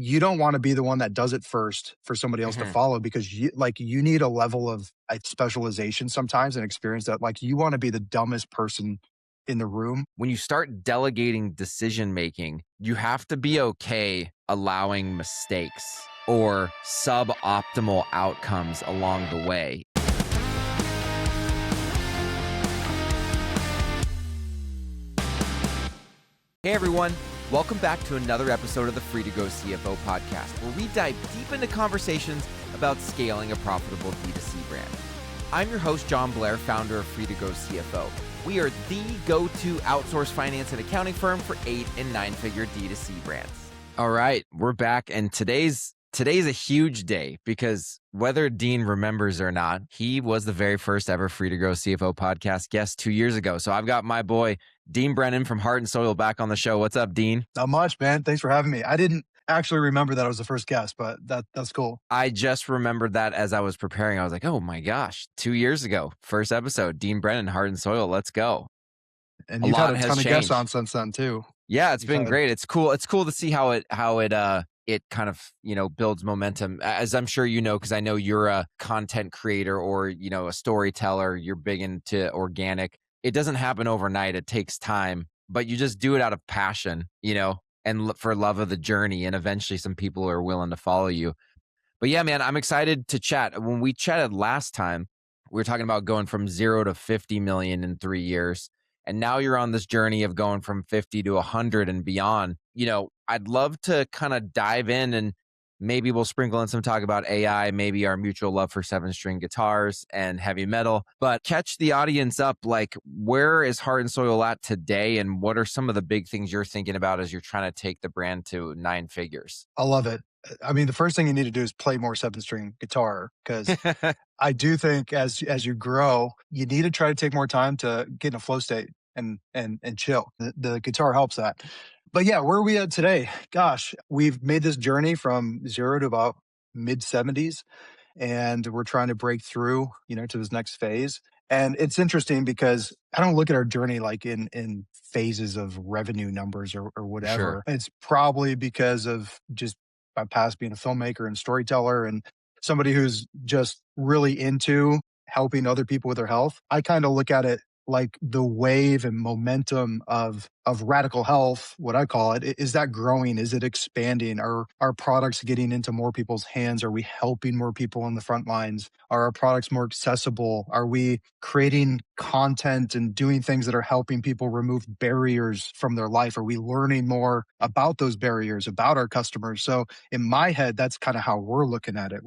you don't want to be the one that does it first for somebody else to Mhm. follow, because you need a level of specialization sometimes and experience that you want to be the dumbest person in the room. When you start delegating decision making, you have to be okay allowing mistakes or suboptimal outcomes along the way. Hey everyone, welcome back to another episode of the Grow CFO Podcast, where we dive deep into conversations about scaling a profitable D2C brand. I'm your host, Jon Blair, founder of Grow CFO. We are the go-to outsourced finance and accounting firm for 8- and 9-figure D2C brands. All right, we're back, and today's a huge day because whether Dean remembers or not, he was the very first ever Grow CFO Podcast guest 2 years ago. So I've got my boy, Dean Brennan from Heart and Soil, back on the show. What's up, Dean? Not much, man. Thanks for having me. I didn't actually remember that I was the first guest, but that's cool. I just remembered that as I was preparing. I was like, oh my gosh, 2 years ago, first episode, Dean Brennan, Heart and Soil. Let's go. And you've had a ton of guests on since then too. Yeah, it's been great. It's cool. It's cool to see how it kind of, builds momentum, as I'm sure you know, because I know you're a content creator or, a storyteller. You're big into organic. It doesn't happen overnight. It takes time, but you just do it out of passion, and for love of the journey. And eventually some people are willing to follow you. But yeah, man, I'm excited to chat. When we chatted last time, we were talking about going from 0 to 50 million in 3 years. And now you're on this journey of going from 50 to 100 and beyond. I'd love to kind of dive in, and maybe we'll sprinkle in some talk about AI, maybe our mutual love for 7-string guitars and heavy metal, but catch the audience up. Like, where is Heart and Soil at today? And what are some of the big things you're thinking about as you're trying to take the brand to 9 figures? I love it. I mean, the first thing you need to do is play more 7-string guitar, because I do think as you grow, you need to try to take more time to get in a flow state and chill. The guitar helps that. But yeah, where are we at today? Gosh, we've made this journey from 0 to about mid 70s, and we're trying to break through, to this next phase. And it's interesting because I don't look at our journey like in phases of revenue numbers or whatever. Sure. It's probably because of just my past being a filmmaker and storyteller and somebody who's just really into helping other people with their health. I kind of look at it like the wave and momentum of radical health, what I call it. Is that growing? Is it expanding? Are our products getting into more people's hands? Are we helping more people on the front lines? Are our products more accessible? Are we creating content and doing things that are helping people remove barriers from their life? Are we learning more about those barriers, about our customers? So in my head, that's kind of how we're looking at it,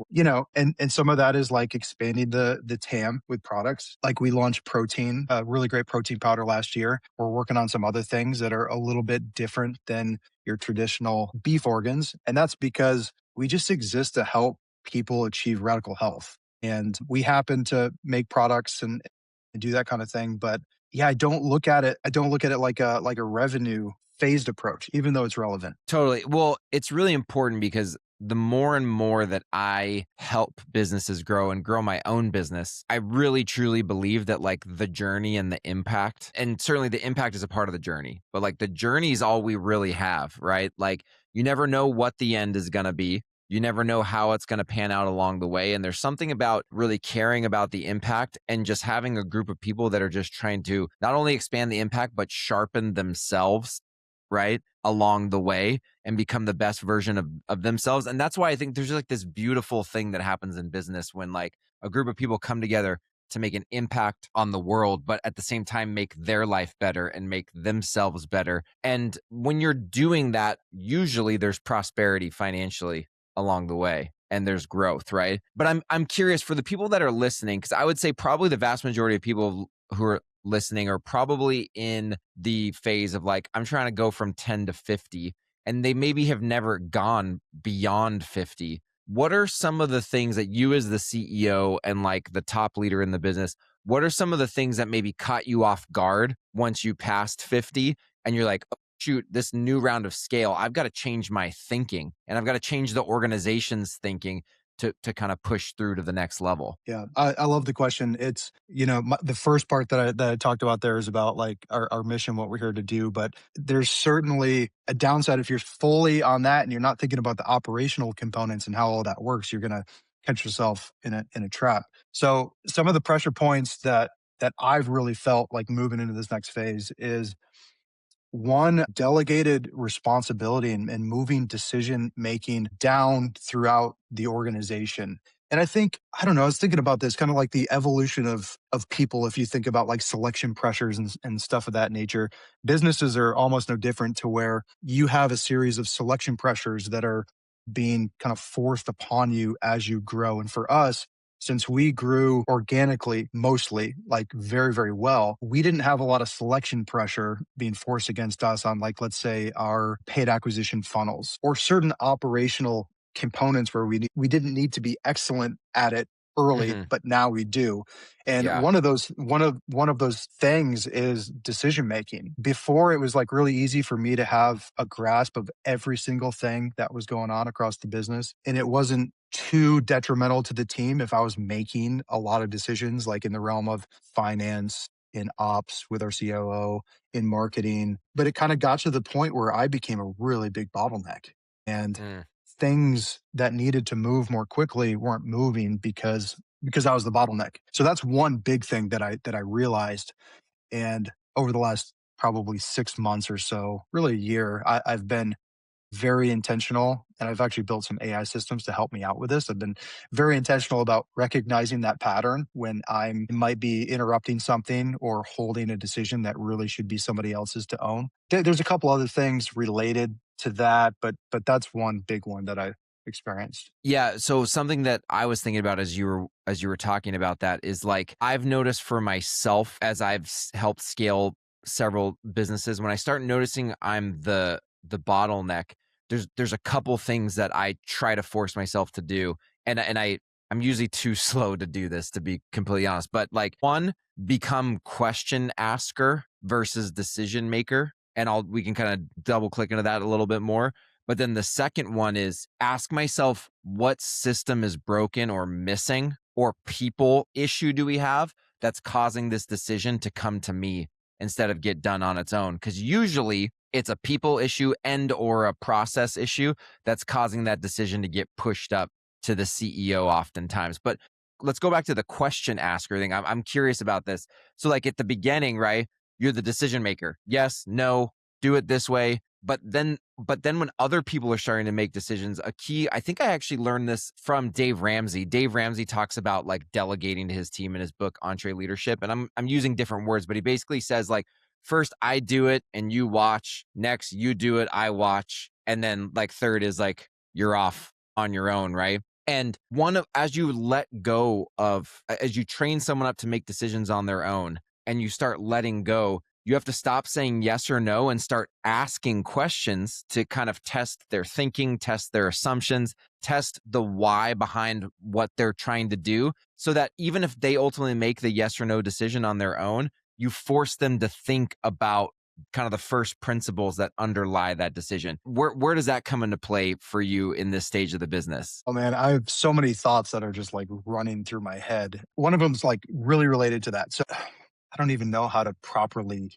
and some of that is like expanding the TAM with products. Like, we launched protein, a really great protein powder last year. We're working on some other things that are a little bit different than your traditional beef organs. And that's because we just exist to help people achieve radical health. And we happen to make products and do that kind of thing. But yeah, I don't look at it like a revenue phased approach, even though it's relevant. Totally. Well, it's really important because the more and more that I help businesses grow and grow my own business, I really truly believe that like the journey and the impact, and certainly the impact is a part of the journey, but like the journey is all we really have, right? Like, you never know what the end is going to be. You never know how it's going to pan out along the way. And there's something about really caring about the impact and just having a group of people that are just trying to not only expand the impact, but sharpen themselves, right, along the way and become the best version of themselves. And that's why I think there's like this beautiful thing that happens in business when like a group of people come together to make an impact on the world, but at the same time make their life better and make themselves better. And when you're doing that, usually there's prosperity financially along the way and there's growth, right? But I'm curious for the people that are listening, because I would say probably the vast majority of people who are listening are probably in the phase of like, I'm trying to go from 10 to 50, and they maybe have never gone beyond 50. What are some of the things that you as the CEO and like the top leader in the business, what are some of the things that maybe caught you off guard once you passed 50 and you're like, oh, shoot, this new round of scale, I've got to change my thinking and I've got to change the organization's thinking to kind of push through to the next level? Yeah, I love the question. It's, the first part that I talked about there is about like our mission, what we're here to do. But there's certainly a downside if you're fully on that and you're not thinking about the operational components and how all that works. You're gonna catch yourself in a trap. So some of the pressure points that I've really felt like moving into this next phase is one, delegated responsibility and moving decision making down throughout the organization. And I think, I don't know, I was thinking about this kind of like the evolution of people. If you think about like selection pressures and stuff of that nature, businesses are almost no different, to where you have a series of selection pressures that are being kind of forced upon you as you grow. And for us, since we grew organically, mostly like very, very well, we didn't have a lot of selection pressure being forced against us on, like, let's say, our paid acquisition funnels or certain operational components where we didn't need to be excellent at it early, Hmm. but now we do. And Yeah. one of those things is decision making. Before, it was like really easy for me to have a grasp of every single thing that was going on across the business, and it wasn't too detrimental to the team if I was making a lot of decisions, like in the realm of finance, in ops with our COO, in marketing. But it kind of got to the point where I became a really big bottleneck. And Mm. things that needed to move more quickly weren't moving because I was the bottleneck. So that's one big thing that I realized. And over the last probably 6 months or so, really a year, I've been very intentional, and I've actually built some AI systems to help me out with this. I've been very intentional about recognizing that pattern when I might be interrupting something or holding a decision that really should be somebody else's to own. There's a couple other things related to that, but that's one big one that I experienced. Yeah, so something that I was thinking about as you were talking about that is like I've noticed for myself as I've helped scale several businesses, when I start noticing I'm the bottleneck, there's a couple things that I try to force myself to do, and I'm usually too slow to do this, to be completely honest. But like, one, become question asker versus decision maker, and we can kind of double click into that a little bit more. But then the second one is ask myself, what system is broken or missing, or people issue do we have that's causing this decision to come to me instead of get done on its own? Because usually it's a people issue and or a process issue that's causing that decision to get pushed up to the CEO oftentimes. But let's go back to the question asker thing. I'm curious about this. So like at the beginning, right? You're the decision maker. Yes, no, do it this way. But then when other people are starting to make decisions, a key, I think I actually learned this from Dave Ramsey. Dave Ramsey talks about like delegating to his team in his book Entree Leadership, and I'm using different words, but he basically says like, first I do it and you watch, next you do it, I watch, and then like third is like you're off on your own, right? And as you let go of, as you train someone up to make decisions on their own and you start letting go, you have to stop saying yes or no and start asking questions to kind of test their thinking, test their assumptions, test the why behind what they're trying to do, so that even if they ultimately make the yes or no decision on their own, you force them to think about kind of the first principles that underlie that decision. Where does that come into play for you in this stage of the business? Oh man, I have so many thoughts that are just like running through my head. One of them's like really related to that. So I don't even know how to properly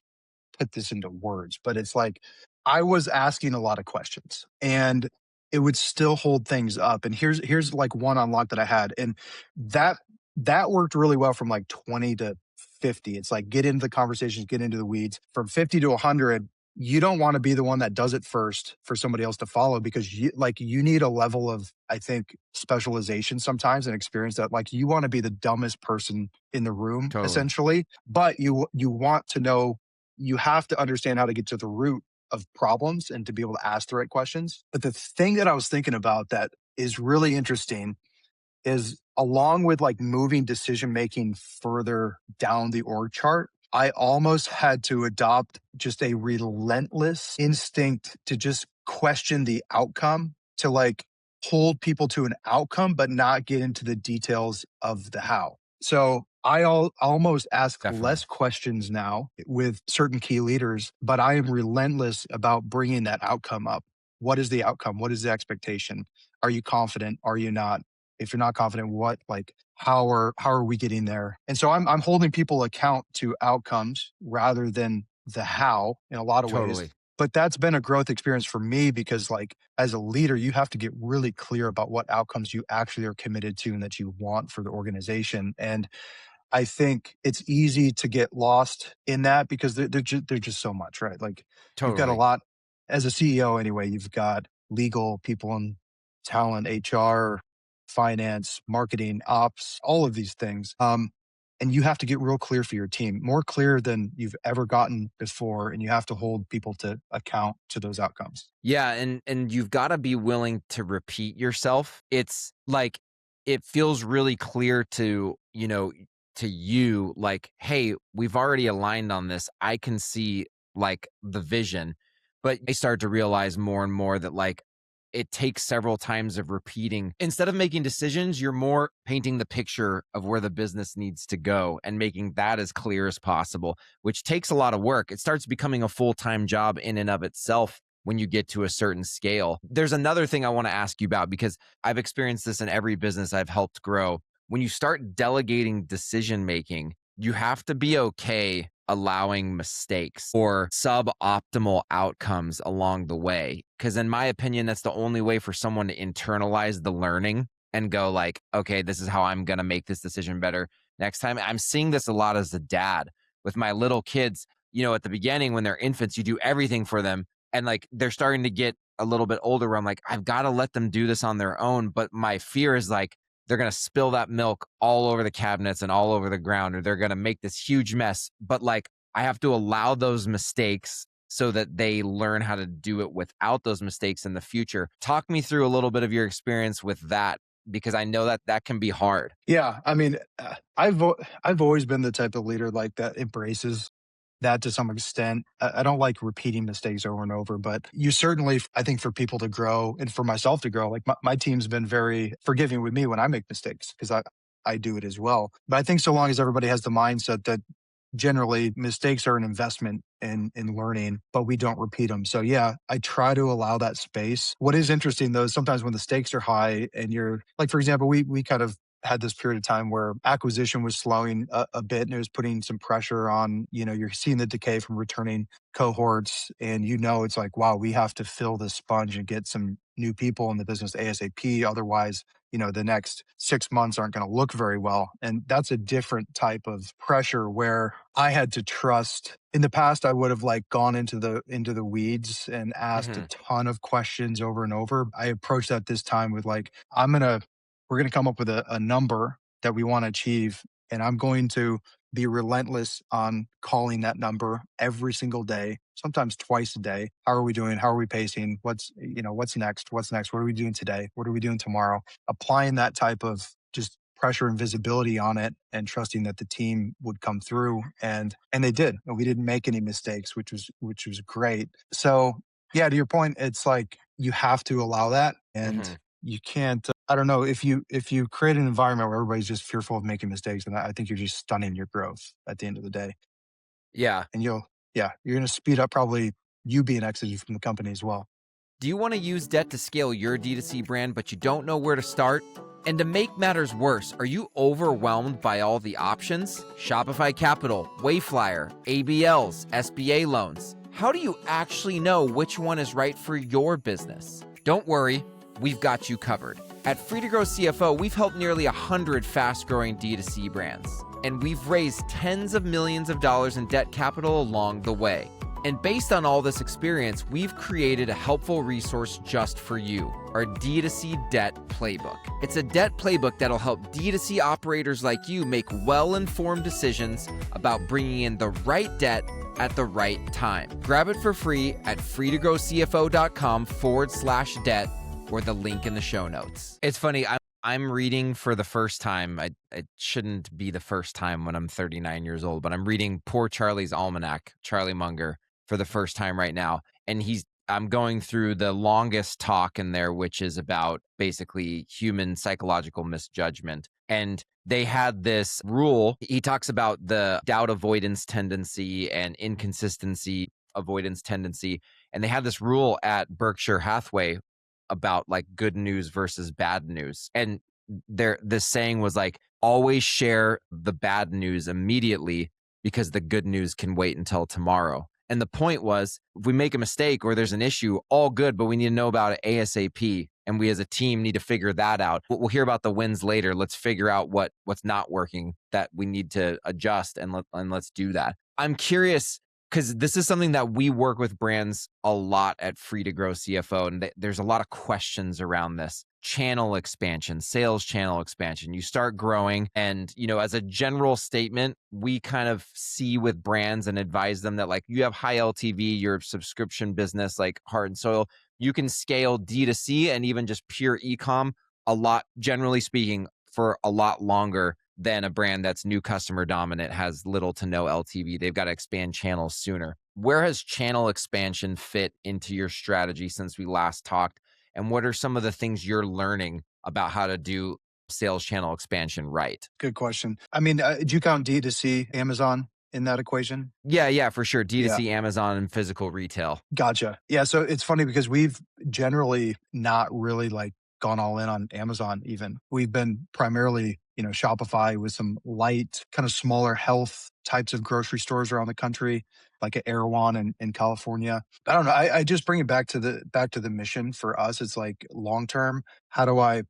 put this into words, but it's like I was asking a lot of questions and it would still hold things up. And here's like one unlock that I had. And that that worked really well from like 20 to 50. It's like get into the conversations, get into the weeds. From 50 to 100, you don't want to be the one that does it first for somebody else to follow, because you need a level of, I think, specialization sometimes and experience that like you want to be the dumbest person in the room Totally. essentially, but you want to know, you have to understand how to get to the root of problems and to be able to ask the right questions. But the thing that I was thinking about that is really interesting is, along with like moving decision making further down the org chart, I almost had to adopt just a relentless instinct to just question the outcome, to like hold people to an outcome, but not get into the details of the how. So almost ask less Definitely. questions now with certain key leaders, but I am relentless about bringing that outcome up. What is the outcome? What is the expectation? Are you confident? Are you not? If you're not confident, what, like, how are we getting there? And so I'm holding people account to outcomes rather than the how in a lot of ways. Totally. But that's been a growth experience for me because, like, as a leader, you have to get really clear about what outcomes you actually are committed to and that you want for the organization. And I think it's easy to get lost in that because they're just so much, right? Like, you've got a Totally. lot as a CEO anyway. You've got legal people and talent, HR, finance, marketing, ops, all of these things. And you have to get real clear for your team, more clear than you've ever gotten before, and you have to hold people to account to those outcomes. Yeah, and you've got to be willing to repeat yourself. It's like it feels really clear to, to you like, hey, we've already aligned on this. I can see like the vision. But I start to realize more and more that like it takes several times of repeating. Instead of making decisions, you're more painting the picture of where the business needs to go and making that as clear as possible, which takes a lot of work. It starts becoming a full-time job in and of itself when you get to a certain scale. There's another thing I want to ask you about because I've experienced this in every business I've helped grow. When you start delegating decision making, you have to be okay allowing mistakes or suboptimal outcomes along the way. Because in my opinion, that's the only way for someone to internalize the learning and go like, okay, this is how I'm going to make this decision better next time. I'm seeing this a lot as a dad with my little kids. At the beginning when they're infants, you do everything for them. And like they're starting to get a little bit older where I'm like, I've got to let them do this on their own. But my fear is like, they're going to spill that milk all over the cabinets and all over the ground, or they're going to make this huge mess. But like, I have to allow those mistakes so that they learn how to do it without those mistakes in the future. Talk me through a little bit of your experience with that, because I know that that can be hard. Yeah, I mean, I've always been the type of leader like that embraces that to some extent. I don't like repeating mistakes over and over, but you certainly, I think, for people to grow and for myself to grow, like my team's been very forgiving with me when I make mistakes because I do it as well. But I think so long as everybody has the mindset that generally mistakes are an investment in learning, but we don't repeat them. So yeah, I try to allow that space. What is interesting though is sometimes when the stakes are high and you're like, for example, we kind of had this period of time where acquisition was slowing a bit and it was putting some pressure on, you're seeing the decay from returning cohorts. And it's like, wow, we have to fill this sponge and get some new people in the business ASAP. Otherwise, the next 6 months aren't going to look very well. And that's a different type of pressure where I had to trust. In the past, I would have like gone into the weeds and asked a Hmm. ton of questions over and over. I approached that this time with like, we're going to come up with a number that we want to achieve. And I'm going to be relentless on calling that number every single day, sometimes twice a day. How are we doing? How are we pacing? What's next? What's next? What are we doing today? What are we doing tomorrow? Applying that type of just pressure and visibility on it and trusting that the team would come through and they did. And we didn't make any mistakes, which was great. So yeah, to your point, it's like you have to allow that and Hmm. you can't. I don't know if you create an environment where everybody's just fearful of making mistakes, then I think you're just stunning your growth at the end of the day. Yeah. And you're going to speed up probably you being exited from the company as well. Do you want to use debt to scale your D2C brand, but you don't know where to start? And to make matters worse, are you overwhelmed by all the options? Shopify Capital, Wayflyer, ABLs, SBA loans. How do you actually know which one is right for your business? Don't worry, we've got you covered. At Free to Grow CFO, we've helped nearly 100 fast-growing D2C brands, and we've raised tens of millions of dollars in debt capital along the way. And based on all this experience, we've created a helpful resource just for you, our D2C Debt Playbook. It's a debt playbook that'll help D2C operators like you make well-informed decisions about bringing in the right debt at the right time. Grab it for free at freetogrowcfo.com/debt or the link in the show notes. It's funny, I'm reading for the first time. It shouldn't be the first time when I'm 39 years old, but I'm reading Poor Charlie's Almanac, Charlie Munger, for the first time right now. And I'm going through the longest talk in there, which is about basically human psychological misjudgment. And they had this rule. He talks about the doubt avoidance tendency and inconsistency avoidance tendency. And they had this rule at Berkshire Hathaway about like good news versus bad news. And the saying was like, always share the bad news immediately because the good news can wait until tomorrow. And the point was, if we make a mistake or there's an issue, all good, but we need to know about it ASAP. And we as a team need to figure that out. We'll hear about the wins later. Let's figure out what's not working that we need to adjust, and let's do that. I'm curious, because this is something that we work with brands a lot at Free to Grow CFO. And there's a lot of questions around this. Channel expansion, sales channel expansion. You start growing, and as a general statement, we kind of see with brands and advise them that, like, you have high LTV, your subscription business, like Heart and Soil, you can scale D2C and even just pure e-com a lot, generally speaking, for a lot longer than a brand that's new customer dominant, has little to no LTV. They've got to expand channels sooner. Where has channel expansion fit into your strategy since we last talked? And what are some of the things you're learning about how to do sales channel expansion right? Good question. I mean, do you count D2C Amazon in that equation? Yeah, for sure. Yeah. D2C, Amazon, and physical retail. Gotcha. Yeah. So it's funny because we've generally not really like gone all in on Amazon even. We've been primarily, Shopify with some light, kind of smaller health types of grocery stores around the country, like at Erewhon in California. I don't know. I just bring it back to the mission for us. It's like long term, how do I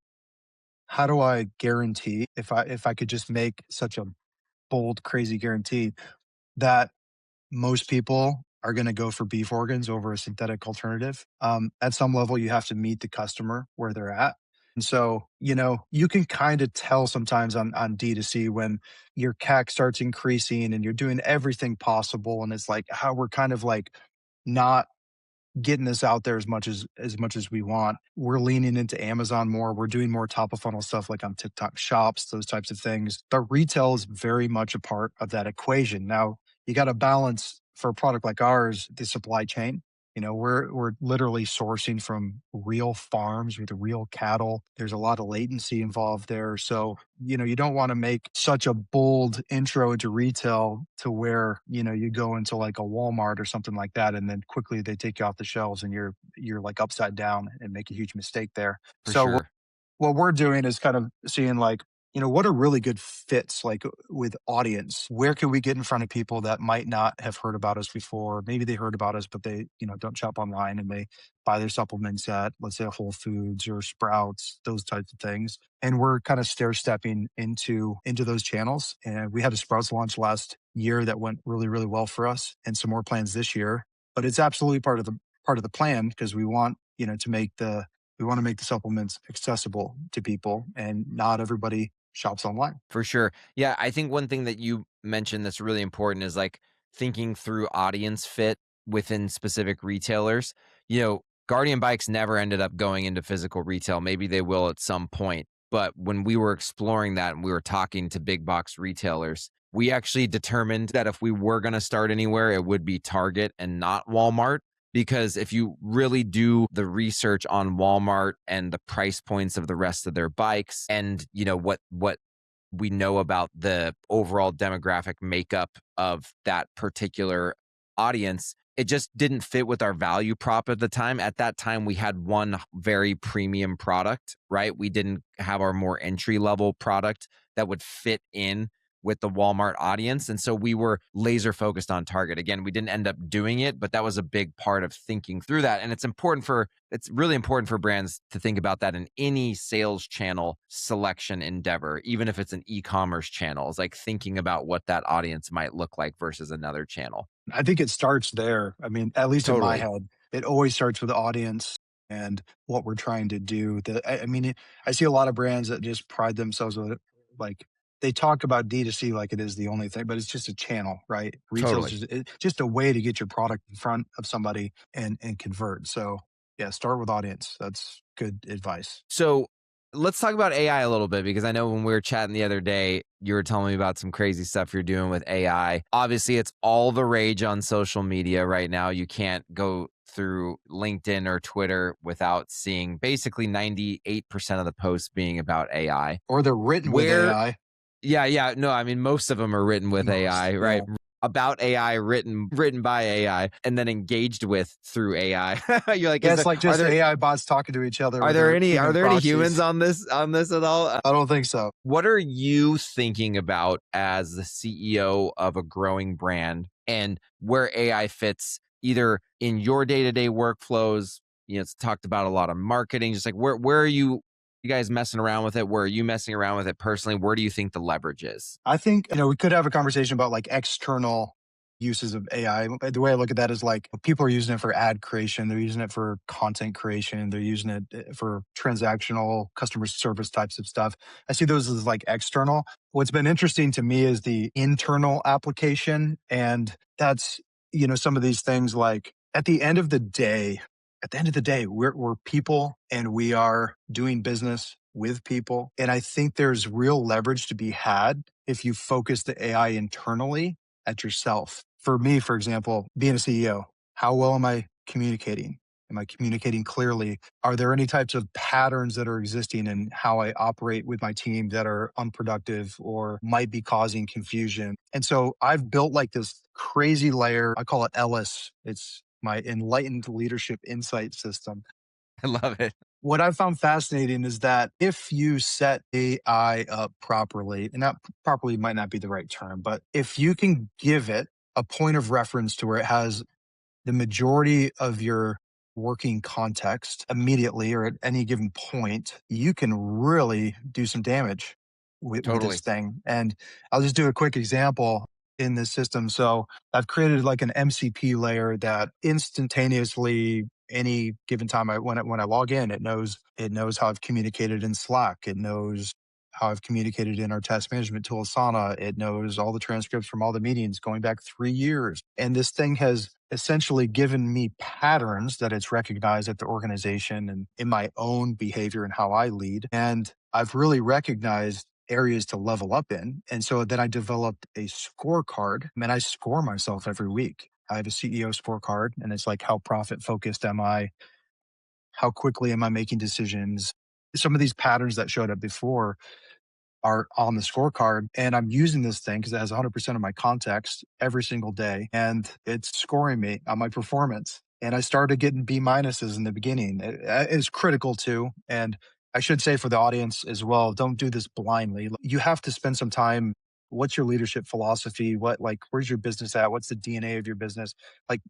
guarantee, if I could just make such a bold, crazy guarantee, that most people are going to go for beef organs over a synthetic alternative. At some level, you have to meet the customer where they're at. And so, you can kind of tell sometimes on D2C when your CAC starts increasing and you're doing everything possible. And it's like how we're kind of like not getting this out there as much as we want. We're leaning into Amazon more. We're doing more top of funnel stuff like on TikTok shops, those types of things. But retail is very much a part of that equation. Now, you got to balance for a product like ours, the supply chain. We're literally sourcing from real farms with real cattle. There's a lot of latency involved there. So, you don't want to make such a bold intro into retail to where, you go into like a Walmart or something like that. And then quickly they take you off the shelves and you're like upside down and make a huge mistake there. For So sure. what we're doing is kind of seeing like, what are really good fits like with audience? Where can we get in front of people that might not have heard about us before? Maybe they heard about us, but they, don't shop online and they buy their supplements at, let's say, Whole Foods or Sprouts, those types of things. And we're kind of stair-stepping into those channels. And we had a Sprouts launch last year that went really, really well for us, and some more plans this year. But it's absolutely part of the plan because we want, we want to make the supplements accessible to people, and not everybody shops online. For sure. Yeah, I think one thing that you mentioned that's really important is like thinking through audience fit within specific retailers. Guardian Bikes never ended up going into physical retail. Maybe they will at some point. But when we were exploring that and we were talking to big box retailers, we actually determined that if we were going to start anywhere, it would be Target and not Walmart. Because if you really do the research on Walmart and the price points of the rest of their bikes, and what we know about the overall demographic makeup of that particular audience, it just didn't fit with our value prop at the time. At that time, we had one very premium product, right? We didn't have our more entry level product that would fit in with the Walmart audience. And so we were laser focused on Target. Again, we didn't end up doing it, but that was a big part of thinking through that. And it's really important for brands to think about that in any sales channel selection endeavor, even if it's an e-commerce channel. It's like thinking about what that audience might look like versus another channel. I think it starts there. I mean, at least in my Totally. head, it always starts with the audience and what we're trying to do. I see a lot of brands that just pride themselves with it. Like, they talk about D2C like it is the only thing, but it's just a channel, right? Retail is Totally. just a way to get your product in front of somebody and convert. So yeah, start with audience. That's good advice. So let's talk about AI a little bit, because I know when we were chatting the other day, you were telling me about some crazy stuff you're doing with AI. Obviously, it's all the rage on social media right now. You can't go through LinkedIn or Twitter without seeing basically 98% of the posts being about AI. Or they're written with AI. Yeah. No, I mean, most of them are written with AI, right? Yeah. about AI, written by AI, and then engaged with through AI. You're like, Yeah, it's like just AI bots talking to each other with their are human there any humans proxies. on this at all? I don't think so. What are you thinking about as the CEO of a growing brand and where AI fits either in your day-to-day workflows? It's talked about a lot of marketing, just like where are you guys messing around with it? Where are you messing around with it personally? Where do you think the leverage is? I think, we could have a conversation about like external uses of AI. The way I look at that is like people are using it for ad creation, they're using it for content creation, they're using it for transactional customer service types of stuff. I see those as like external. What's been interesting to me is the internal application. And that's, some of these things like at the end of the day, we're people and we are doing business with people. And I think there's real leverage to be had if you focus the AI internally at yourself. For me, for example, being a CEO, how well am I communicating? Am I communicating clearly? Are there any types of patterns that are existing in how I operate with my team that are unproductive or might be causing confusion? And so I've built like this crazy layer. I call it ELLIS. It's my enlightened leadership insight system. I love it. What I found fascinating is that if you set AI up properly, and not properly might not be the right term, but if you can give it a point of reference to where it has the majority of your working context immediately or at any given point, you can really do some damage with this Totally. thing. And I'll just do a quick example in this system. So I've created like an MCP layer that instantaneously, any given time when I log in, it knows how I've communicated in Slack. It knows how I've communicated in our task management tool, Asana. It knows all the transcripts from all the meetings going back 3 years. And this thing has essentially given me patterns that it's recognized at the organization and in my own behavior and how I lead. And I've really recognized areas to level up in. And so then I developed a scorecard and I score myself every week. I have a CEO scorecard and it's like, how profit focused am I? How quickly am I making decisions? Some of these patterns that showed up before are on the scorecard. And I'm using this thing because it has 100% of my context every single day. And it's scoring me on my performance. And I started getting B minuses in the beginning. It is critical too. And I should say for the audience as well, don't do this blindly. You have to spend some time. What's your leadership philosophy? Where's your business at? What's the DNA of your business? Like,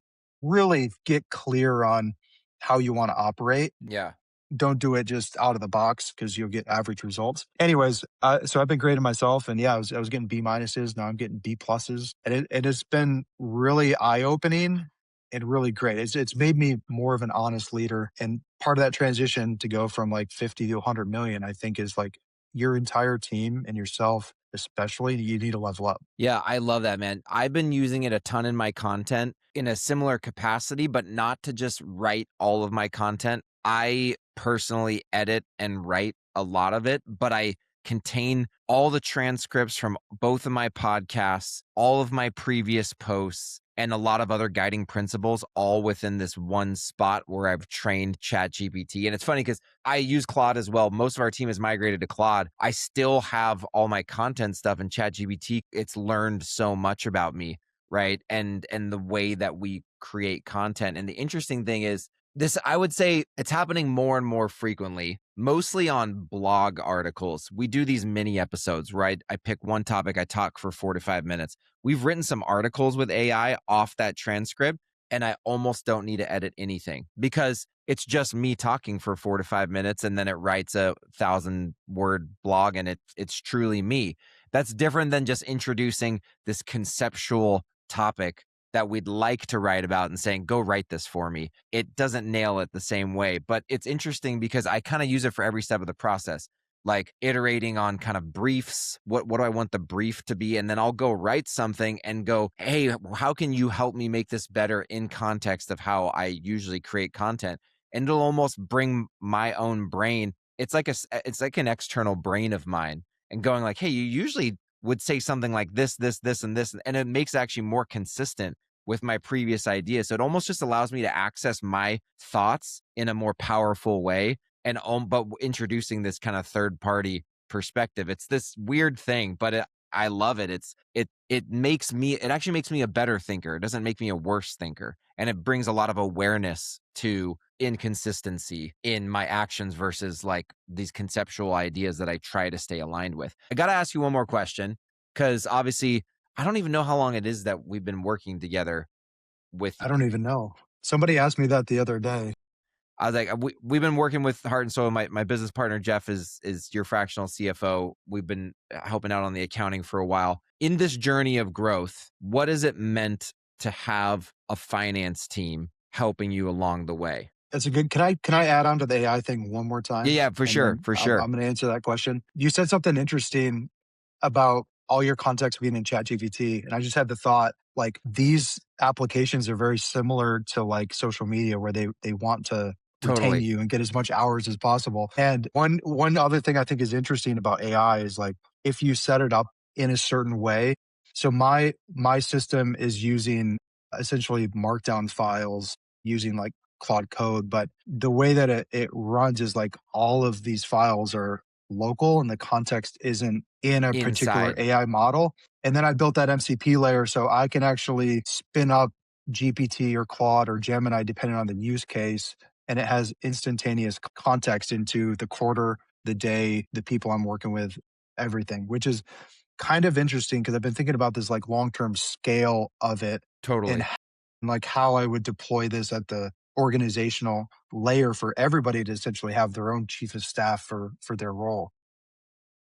really get clear on how you want to operate. Yeah. Don't do it just out of the box because you'll get average results. Anyways, so I've been grading myself, and yeah, I was getting B minuses. Now I'm getting B pluses, and it has been really eye opening and really great. It's made me more of an honest leader, and part of that transition to go from like 50 to 100 million, I think, is like your entire team and yourself, especially. You need to level up. Yeah, I love that, man. I've been using it a ton in my content in a similar capacity, but not to just write all of my content. I personally edit and write a lot of it, but I contain all the transcripts from both of my podcasts, all of my previous posts, and a lot of other guiding principles all within this one spot where I've trained ChatGPT. And it's funny because I use Claude as well. Most of our team has migrated to Claude. I still have all my content stuff in ChatGPT. It's learned so much about me, right? And the way that we create content. And the interesting thing is this, I would say it's happening more and more frequently, mostly on blog articles. We do these mini episodes, right? I pick one topic, I talk for 4 to 5 minutes. We've written some articles with AI off that transcript, and I almost don't need to edit anything because it's just me talking for 4 to 5 minutes, and then it writes a 1,000-word blog, and it's truly me. That's different than just introducing this conceptual topic that we'd like to write about and saying, go write this for me. It doesn't nail it the same way, but it's interesting because I kind of use it for every step of the process, like iterating on kind of briefs. What do I want the brief to be? And then I'll go write something and go, hey, how can you help me make this better in context of how I usually create content? And it'll almost bring my own brain. It's like an external brain of mine and going like, hey, you usually would say something like this, and this, and it makes it actually more consistent with my previous idea. So it almost just allows me to access my thoughts in a more powerful way, but introducing this kind of third party perspective. It's this weird thing, but I love it. It actually makes me a better thinker. It doesn't make me a worse thinker. And it brings a lot of awareness to inconsistency in my actions versus like these conceptual ideas that I try to stay aligned with. I got to ask you one more question because obviously I don't even know how long it is that we've been working together with I don't even know. Somebody asked me that the other day. I was like, we've been working with Heart and Soul. My business partner Jeff is your fractional CFO. We've been helping out on the accounting for a while. In this journey of growth, what has it meant to have a finance team helping you along the way? That's a good. Can I add on to the AI thing one more Yeah, time, yeah, for and sure, then for I'm sure. going to answer that question. You said something interesting about all your context being in ChatGPT, and I just had the thought like these applications are very similar to like social media where they want to retain Totally. you and get as much hours as possible. And one other thing I think is interesting about AI is like if you set it up in a certain way. So my system is using essentially markdown files using like Claude Code, but the way that it runs is like all of these files are local and the context isn't in a particular Inside. AI model. And then I built that MCP layer so I can actually spin up GPT or Claude or Gemini, depending on the use case. And it has instantaneous context into the quarter, the day, the people I'm working with, everything, which is kind of interesting because I've been thinking about this like long term scale of it and Totally. like how I would deploy this at the organizational layer for everybody to essentially have their own chief of staff for their role.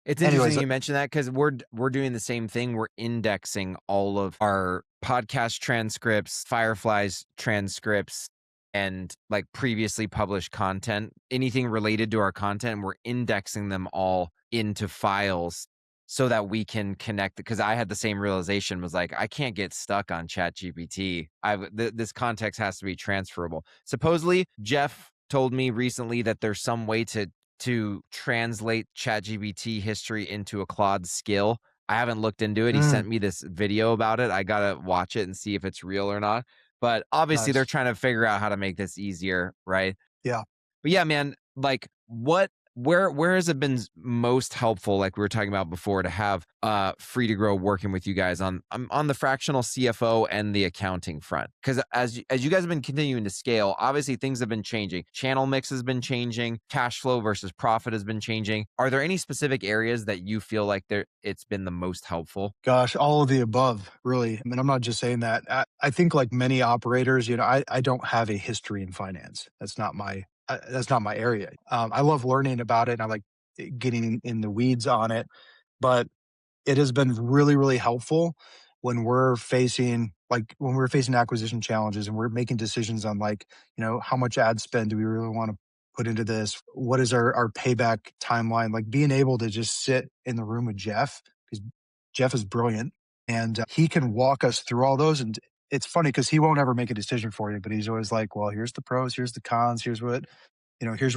It's Anyways, interesting you mentioned that because we're doing the same thing. We're indexing all of our podcast transcripts, Fireflies transcripts, and like previously published content, anything related to our content. We're indexing them all into files so that we can connect. Because I had the same realization was like, I can't get stuck on ChatGPT. This context has to be transferable. Supposedly, Jeff told me recently that there's some way to translate ChatGPT history into a Claude skill. I haven't looked into it. He mm, sent me this video about it. I got to watch it and see if it's real or not. But obviously they're nice. trying to figure out how to make this easier, right? Yeah. But yeah, man, like where has it been most helpful, like we were talking about before, to have Free to Grow working with you guys on the fractional CFO and the accounting front? Because as you guys have been continuing to scale, obviously things have been changing. Channel mix has been changing, cash flow versus profit has been changing. Are there any specific areas that you feel like it's been the most helpful? Gosh, all of the above, really. I mean, I'm not just saying that. I think like many operators, I don't have a history in finance. That's not my area. I love learning about it and I like getting in the weeds on it. But it has been really, really helpful when we're facing acquisition challenges and we're making decisions on like, how much ad spend do we really want to put into this? What is our payback timeline? Like being able to just sit in the room with Jeff, because Jeff is brilliant and he can walk us through all those. And it's funny because he won't ever make a decision for you, but he's always like, well, here's the pros, here's the cons, here's what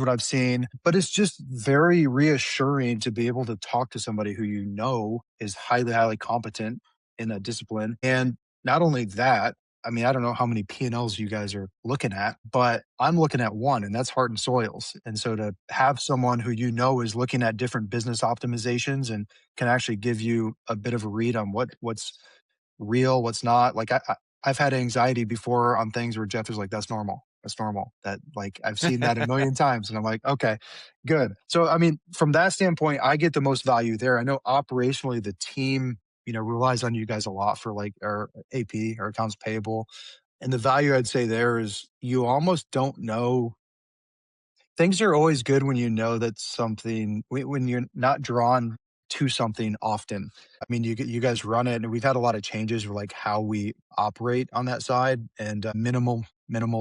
I've seen. But it's just very reassuring to be able to talk to somebody who is highly, highly competent in a discipline. And not only that, I mean, I don't know how many P&Ls you guys are looking at, but I'm looking at one, and that's Heart and Soils. And so to have someone who is looking at different business optimizations and can actually give you a bit of a read on what's real, what's not. Like I've had anxiety before on things where Jeff is like, that's normal. That's normal. That like I've seen that a million times. And I'm like, okay, good. So I mean, from that standpoint, I get the most value there. I know operationally the team, relies on you guys a lot for like our AP, our accounts payable. And the value I'd say there is you almost don't know. Things are always good when you know that when you're not drawn to something often. I mean, you guys run it, and we've had a lot of changes with like how we operate on that side, and minimal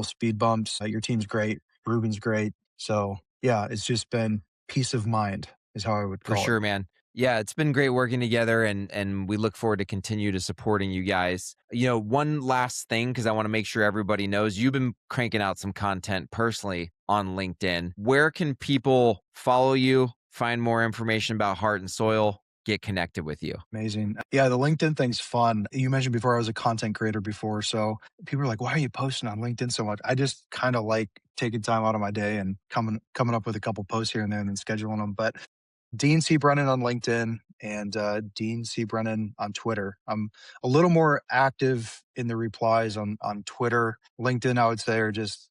speed bumps. Your team's great, Ruben's great, so yeah, it's just been peace of mind is how I would For call it. sure, man. Yeah, it's been great working together and we look forward to continue to supporting you guys. One last thing because I want to make sure everybody knows you've been cranking out some content personally on LinkedIn. Where can people follow you, find more information about Heart and Soil, get connected with you? Amazing. Yeah, the LinkedIn thing's fun. You mentioned before I was a content creator before. So people are like, why are you posting on LinkedIn so much? I just kind of like taking time out of my day and coming up with a couple posts here and there and then scheduling them. But Dean C. Brennan on LinkedIn. and Dean C. Brennan on Twitter. I'm a little more active in the replies on Twitter. LinkedIn, I would say, are just,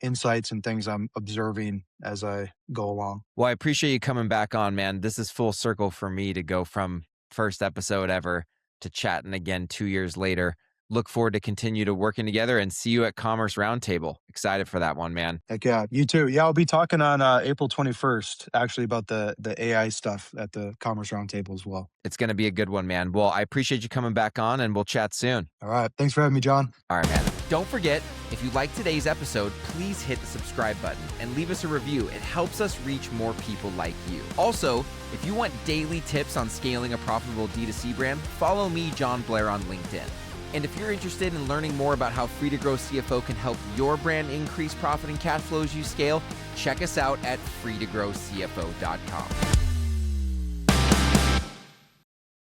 insights and things I'm observing as I go along. Well, I appreciate you coming back on, man. This is full circle for me to go from first episode ever to chatting again 2 years later. Look forward to continue to working together and see you at Commerce Roundtable. Excited for that one, man. Heck yeah, you too. Yeah, I'll be talking on April 21st, actually, about the AI stuff at the Commerce Roundtable as well. It's going to be a good one, man. Well, I appreciate you coming back on, and we'll chat soon. All right. Thanks for having me, Jon. All right, man. Don't forget, if you like today's episode, please hit the subscribe button and leave us a review. It helps us reach more people like you. Also, if you want daily tips on scaling a profitable D2C brand, follow me, Jon Blair, on LinkedIn. And if you're interested in learning more about how Free to Grow CFO can help your brand increase profit and cash flow as you scale, check us out at freetogrowcfo.com.